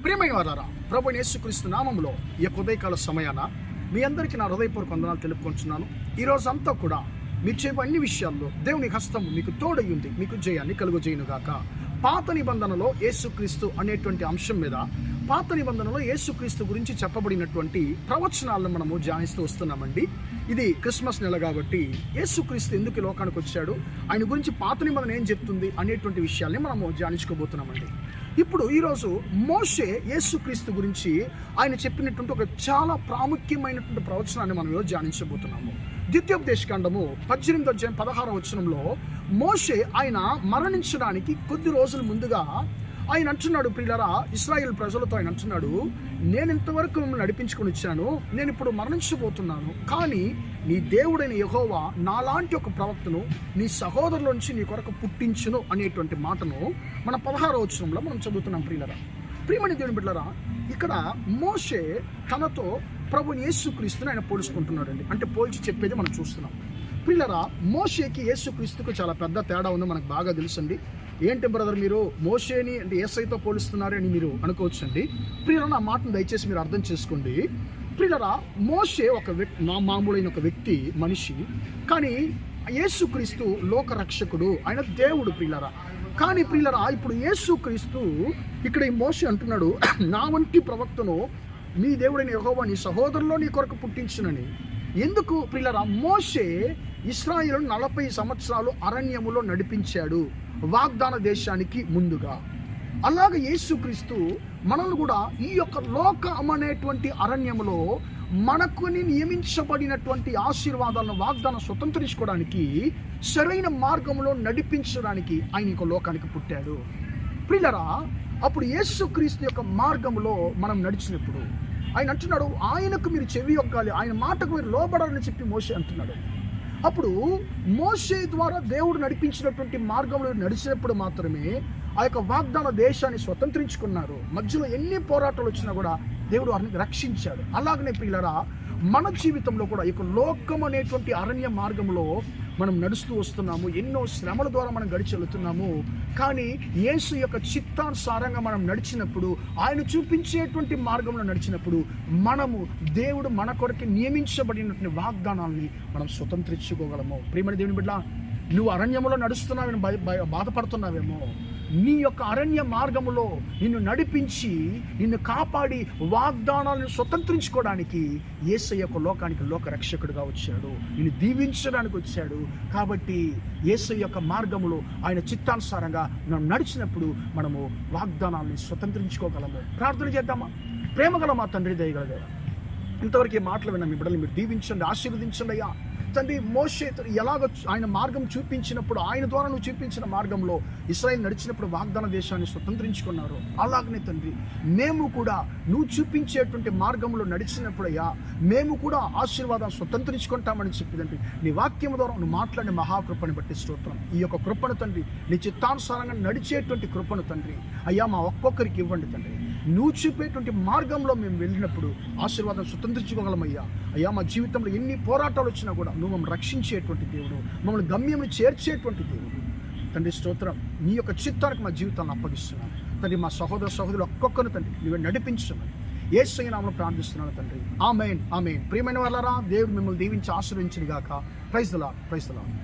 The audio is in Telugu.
ప్రియమైన వారారా, ప్రభువైన యేసుక్రీస్తు నామములో ఈ ఉదయకాల సమయాన మీ అందరికీ నా హృదయపూర్వక వందనాలు తెలుపుకుంటున్నాను. ఈ రోజంతా కూడా మీరు చెప్పే అన్ని విషయాల్లో దేవుని హస్తం మీకు తోడై ఉంది, మీకు జయాన్ని కలుగజేయునుగాక. పాత నిబంధనలో యేసుక్రీస్తు అనేటువంటి అంశం మీద, పాత నిబంధనలో యేసుక్రీస్తు గురించి చెప్పబడినటువంటి ప్రవచనాలను మనము ధ్యానిస్తూ వస్తున్నామండి. ఇది క్రిస్మస్ నెల కాబట్టి యేసుక్రీస్తు ఎందుకు ఈ లోకానికి వచ్చాడు, ఆయన గురించి పాత నిబంధన ఏం చెప్తుంది అనేటువంటి విషయాల్ని మనము ధ్యానించుకోబోతున్నామండి. ఇప్పుడు ఈరోజు మోషే యేసుక్రీస్తు గురించి ఆయన చెప్పినటువంటి ఒక చాలా ప్రాముఖ్యమైనటువంటి ప్రవచనాన్ని మనం ఈరోజు ధ్యానించబోతున్నాము. ద్వితీయోపదేశకాండము 18వ అధ్యాయం 16వ వచనంలో మోషే ఆయన మరణించడానికి కొద్ది రోజుల ముందుగా ఆయన అంటున్నాడు, ప్రియులారా, ఇశ్రాయేల్ ప్రజలతో ఆయన అంటున్నాడు, నేను ఇంతవరకు మిమ్మల్ని నడిపించుకొని వచ్చాను, నేను ఇప్పుడు మరణించబోతున్నాను, కానీ నీ దేవుడైన యెహోవా నాలాంటి ఒక ప్రవక్తను నీ సహోదరుల నుంచి నీ కొరకు పుట్టించును అనేటువంటి మాటను మన 16వ వచనంలో మనం చదువుతున్నాం. ప్రియమని దేవుని బిడ్డలారా, ఇక్కడ మోషే తనతో ప్రభుని యేసుక్రీస్తుని ఆయన పోల్చుకుంటున్నాడండి. అంటే పోల్చి చెప్పేది మనం చూస్తున్నాం. ప్రియులారా, మోషేకి యేసుక్రీస్తుకు చాలా పెద్ద తేడా ఉందో మనకు బాగా తెలుసండి. ఏంటి బ్రదర్, మీరు మోషేని అంటే యేసయ్యతో పోలుస్తున్నారని మీరు అనుకోవచ్చండి. ప్రియులారా, నా మాటను దయచేసి మీరు అర్థం చేసుకోండి. ప్రియులారా, మోషే ఒక మామూలైన ఒక వ్యక్తి, మనిషి. కానీ యేసుక్రీస్తు లోక రక్షకుడు, ఆయన దేవుడు. ప్రియులారా, కానీ ప్రియులారా, ఇప్పుడు యేసుక్రీస్తు ఇక్కడ ఈ మోషే అంటున్నాడు, నా వంటి ప్రవక్తను మీ దేవుడైన యెహోవా నీ సహోదరులో నీ కొరకు పుట్టించునని. ఎందుకు ప్రియులారా? మోషే ఇశ్రాయేలును 40 సంవత్సరాలు అరణ్యములో నడిపించాడు వాగ్దాన దేశానికి ముందుగా. అలాగే యేసుక్రీస్తు మనల్ని కూడా ఈ యొక్క లోకం అనేటువంటి అరణ్యములో మనకుని నియమించబడినటువంటి ఆశీర్వాదాలను వాగ్దానం స్వతంత్రించుకోవడానికి, సరైన మార్గంలో నడిపించడానికి ఆయన ఈ లోకానికి పుట్టాడు. ప్రియులారా, అప్పుడు యేసుక్రీస్తు యొక్క మార్గంలో మనం నడిచినప్పుడు ఆయన అంటున్నాడు, ఆయనకు మీరు చెవి యొక్కాలి, ఆయన మాటకు మీరు లోబడాలని చెప్పి మోషే అంటున్నాడు. అప్పుడు మోషే ద్వారా దేవుడు నడిపించినటువంటి మార్గంలో నడిచినప్పుడు మాత్రమే ఆ యొక్క వాగ్దాన దేశాన్ని స్వతంత్రించుకున్నారు. మధ్యలో ఎన్ని పోరాటాలు వచ్చినా కూడా దేవుడు వారిని రక్షించాడు. అలాగనే ప్రియులారా, మన జీవితంలో కూడా ఈ లోకం అనేటువంటి అరణ్య మార్గంలో మనం నడుస్తూ వస్తున్నాము. ఎన్నో శ్రమల ద్వారా మనం గడిచి వెళుతున్నాము. కానీ యేసు యొక్క చిత్తానుసారంగా మనం నడిచినప్పుడు, ఆయన చూపించేటువంటి మార్గంలో నడిచినప్పుడు మనము దేవుడు మన కొరకు నియమించబడినటువంటి వాగ్దానాల్ని మనం స్వతంత్రించుకోగలము. ప్రియమైన దేవుని బిడ్డ, నువ్వు అరణ్యంలో నడుస్తున్నావేమో, బాధపడుతున్నావేమో. నీ యొక్క అరణ్య మార్గములో నిన్ను నడిపించి, నిన్ను కాపాడి వాగ్దానాలను స్వతంత్రించుకోవడానికి యేసయ్య యొక్క లోకానికి లోక రక్షకుడిగా వచ్చాడు, నిన్ను దీవించడానికి వచ్చాడు. కాబట్టి యేసయ్య యొక్క మార్గములో ఆయన చిత్తానుసారంగా మనం నడిచినప్పుడు మనము వాగ్దానాలను స్వతంత్రించుకోగలము. ప్రార్థన చేద్దామా? ప్రేమగల మా తండ్రి, దయగల దేవా, ఇంతవరకు ఈ మాటలు విన్నా మీ బిడ్డలు మీరు దీవించండి, ఆశీర్వదించండి అయ్యా. తండ్రి, మోషే ఎలాగ ఆయన మార్గం చూపించినప్పుడు, ఆయన ద్వారా నువ్వు చూపించిన మార్గంలో ఇశ్రాయేలు నడిచినప్పుడు వాగ్దాన దేశాన్ని స్వతంత్రించుకున్నారు. అలాగనే తండ్రి, మేము కూడా నువ్వు చూపించేటువంటి మార్గంలో నడిచినప్పుడయ్యా మేము కూడా ఆశీర్వాదాన్ని స్వతంత్రించుకుంటామని చెప్పిదండి. నీ వాక్యం ద్వారా నువ్వు మాట్లాడిన మహాకృపని బట్టి స్తోత్రం. ఈ యొక్క కృపను తండ్రి, నీ చిత్తానుసారంగా నడిచేటువంటి కృపను తండ్రి అయ్యా మా ఒక్కొక్కరికి ఇవ్వండి తండ్రి. నువ్వు చూపేటువంటి మార్గంలో మేము వెళ్ళినప్పుడు ఆశీర్వాదం స్వతంత్రించుకోగలమయ్యా. అయ్యా, మా జీవితంలో ఎన్ని పోరాటాలు వచ్చినా కూడా నువ్వు మమ్మల్ని రక్షించేటువంటి దేవుడు, మమ్మల్ని గమ్యం చేర్చేటువంటి దేవుడు తండ్రి. స్తోత్రం. నీ యొక్క చిత్తానికి మా జీవితాన్ని అప్పగిస్తున్నాను తండ్రి. మా సహోదరులు ఒక్కొక్కరు తండ్రి నువ్వే నడిపించమని యేసయ్య నామములో ప్రార్థిస్తున్నాను తండ్రి. ఆమేన్, ఆమేన్. ప్రియమైన వాళ్ళారా, దేవుడు మిమ్మల్ని దీవించి ఆశీర్వదించును గాక. Praise the Lord, praise the lord.